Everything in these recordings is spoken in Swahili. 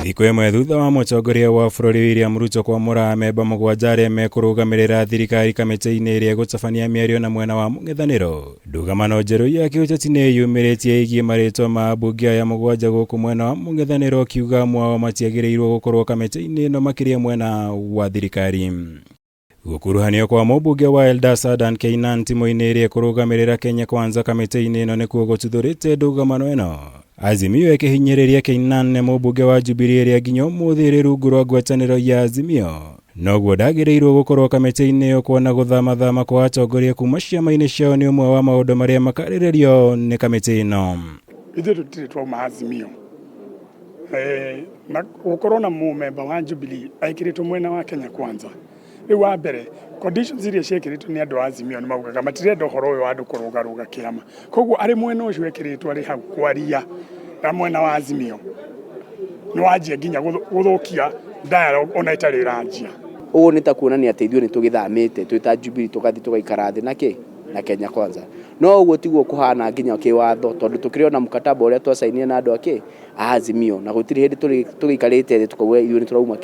Thikũ ĩmwe thutha wa mũtongoria wa bũrũri William Ruto kwamũra amemba mũgwanja arĩa mekũrũgamĩrĩra thirikari kamĩtĩ-inĩ ĩrĩa ĩgũtabania mĩario na mwena wa mũng'ethanĩro. Ndũgamo njerũ ya kĩũteti nĩ yumĩrĩtie ĩgiĩ marĩtwa ma ambunge aya mũgwanja gũkũ mwena wa mũng'ethanĩro ũkiuga amwe ao matiagĩrĩirwo gũkorwo kamĩtĩ-inĩ ĩno makĩria mwena wa thirikari. Gũkuruhanio kwa mũmbunge wa Eldas Adan Keynan timu-inĩ ĩrĩa ĩkũrũgamĩrĩra Kenya Kwanza kamĩtĩ-inĩ ĩno nĩkuo gũtuthũrĩte ndũgamano ĩno. Azimio ĩkĩhinyĩrĩria Keynan nĩ mũmbunge wa Jubilee ĩrĩa nginya ũmũthĩ ĩrĩ rungu rwa ngwatanĩro ya Azimio. Noguo ndagĩrĩirwo gũkorwo kamĩtĩ-inĩ ĩyo kuona gũthama kwa atongoria kuma ciama-inĩ ciao nĩ ũmwe wa maũndũ marĩa makarĩrĩrio nĩ kamĩtĩ ĩno. Ithuĩ tũtirĩ twauma Azimio. Na gũkorwo na mũmemba wa Jubilee aikĩrĩtwo mwena wa Kenya Kwanza. Rĩu wa mbere, conditions iria ciĩkĩrĩtwo nĩ andũ a Azimio nĩ maugaga matirenda ũhoro ũyũ wa andũ kũrũgarũga kĩama. Koguo arĩ mwena ũcio ekĩrĩtwo arĩ hau kwaria na mwena wa Azimio nĩ wanjia nginya gũthũkia dialogue ona itarĩ ranjia. Ũguo nĩ ta kuonania atĩ ithuĩ nĩ tũgĩthamĩte twĩ ta Jubilee tũgathiĩ tũgaikara thĩ na Kenya Kwanza. No ũguo tiguo kũhana nginya kĩwatho tondũ tũkĩrĩ ona mkataba ũrĩa twasainire na andũ a Azimio na gũtirĩ hĩndĩ tũgĩikarĩte thĩ tukauga ithuĩ nĩ tũrauma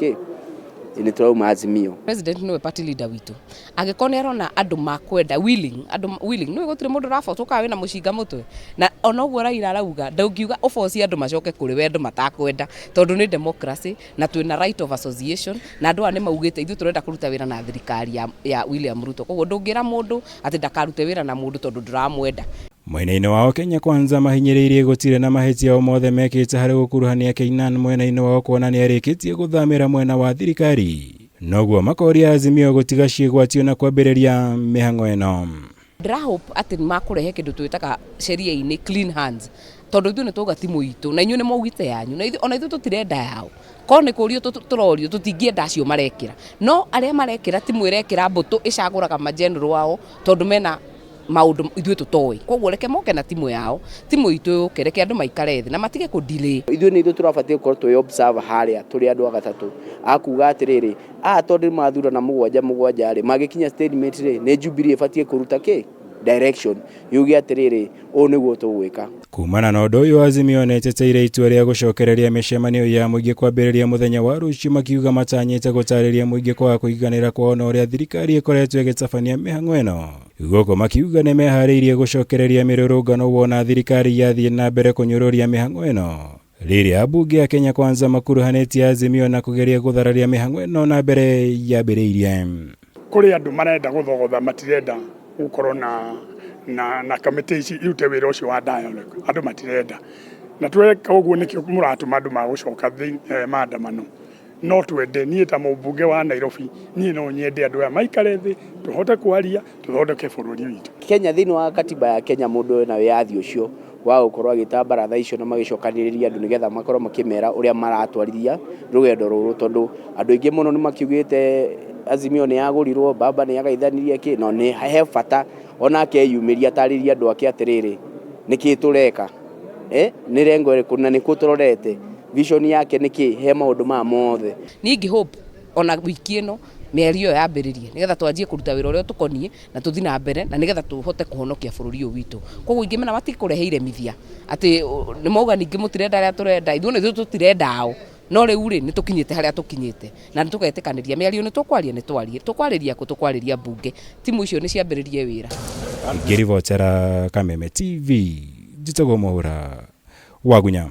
nĩ tũrauma Azimio. President nĩwe party leader witũ. Angĩkorwo nĩ arona andũ makwenda willing nĩwe gũtirĩ mũndũ ũrabotoka wĩna mũcinga mũtwe. Na ona ũguo Raila arauga ndaugiuga ũboci andũ macoke kũrĩ we andũ matakwenda tondũ nĩ democracy na twĩna right of association na andũ aya nĩ maugĩte ithuĩ tũrenda kũruta wĩra na thirikari ya William Ruto. Koguo ndũngĩra mũndũ atĩ ndakarute wĩra na mũndũ tondũ ndũramwenda. Mwena-inĩ wao Kenya Kwanza mahinyĩrĩirie gũtirĩ na mahĩtia o mothe mekĩte harĩ gũkuruhania Keynan mwena-inĩ wao kuona nĩ arĩkĩtie gũthamĩra mwena wa thirikari. Noguo makoria Azimio gũtiga ciĩgwatio na kwambĩrĩria mĩhang'o ĩno. Ndĩrahope atĩ nĩ makũrehe kĩndũ twĩtaga sheria-inĩ clean hands tondũ ithuĩ nĩ tũga timũ itũ na inyuĩ nĩ maugĩte yanyu ona ithuĩ tũtirenda yao. Korwo nĩ kũrio tũrorio tũtingĩenda acio marekĩra. No arĩa marekĩra timũ ĩrekĩra mbũtũ ĩcagũraga mageneral wao tondũ mena maũndũ ithuĩ tũtoĩ. Koguo reke moke na timũ yao, timũ itũ yũke reke andũ maikare thĩ na matige kũ-delay. Ithuĩ nĩ ithuĩ tũrabatiĩ gũkorwo twĩ observer harĩa tũrĩ andũ a gatatũ. Akuga atĩrĩrĩ, tondũ mathurana mũgwanja rĩ magĩkinya statement rĩ nĩ Jubilee ĩbatiĩ kũruta direction yuge atĩrĩrĩ ũũ nĩguo tũgwĩka. Kumana na ũndũ ũyũ Azimio nĩ ĩteteire itua rĩa gũcokereria mĩcemanio ya mũingĩ kwambĩrĩria mũthenya wa rũciũ makiuga matanyĩte gũtarĩria mũingĩ kwaga kũiganĩra kwao na ũrĩa thirikari ĩkoretwo ĩgĩtabania mĩhang'o ĩno. Gũkũ makiuga nĩ meharĩirie gũcokereria mĩrũrũngano wona thirikari yathiĩ na mbere kũnyũrũria mĩhang'o ĩno. Rĩrĩa ambunge ya Kenya Kwanza makuruhanĩtie Azimio na kũgeria gũthararia mĩhang'o ĩno na mbere yambĩrĩirie. Kũrĩ andũ marenda gũthogotha matirenda gũkorwo na kamĩtĩ ici irute wĩra ũcio wa dialogue. Andũ matirenda. Na tweka ũguo nĩkĩo mũratũma andũ magũcoka maandamano. No twende niĩ ta mũmbunge wa Nairobi niĩ no nyende andũ aya maikare thĩ tũhote kwaria tũthondeke bũrũri witũ. Kenya thĩinĩ wa katiba ya Kenya mũndũ ena wĩyathi ũcio wa gũkorwo agĩtamba ratha icio na magĩcokanĩrĩria andũ nĩgetha makorwo makĩmera ũrĩa maratwarithia rũgendo rũrũ tondũ andũ aingĩ mũno nĩ makiugĩte Azimio nĩ yagũrirwo baba nĩ agaithanirie no nĩ he bata onake eyumĩria atarĩria andũ ake atĩrĩrĩ nĩkĩ tũreka nĩ rengo rĩkũ na nĩkũ tũrorete vision yake nĩkĩ he maũndũ ma mothe. Niĩ hope ona wiki ĩno mĩario yambĩrĩrie nĩgetha twanjie kũruta wĩra ũrĩa tũkoniĩ na tũthiĩ na mbere na nĩgetha tũhote kũhonokia bũrũri ũyũ witũ. Koguo ingĩmena matikũreheire mithia atĩ nĩ mauga ningĩ mũtirenda arĩa tũrenda ithuĩ nĩ tũtirenda ao. No rĩu rĩ nĩ tũkinyĩte harĩa tũkinyĩte na nĩ tũgetĩkanĩria mĩario nĩ tũkwarĩria tũkwarĩria mbunge timũ icio nĩ ciambĩrĩrie wĩra. Ngĩribotera Kameme TV njitagwo Mwaura Wagunya.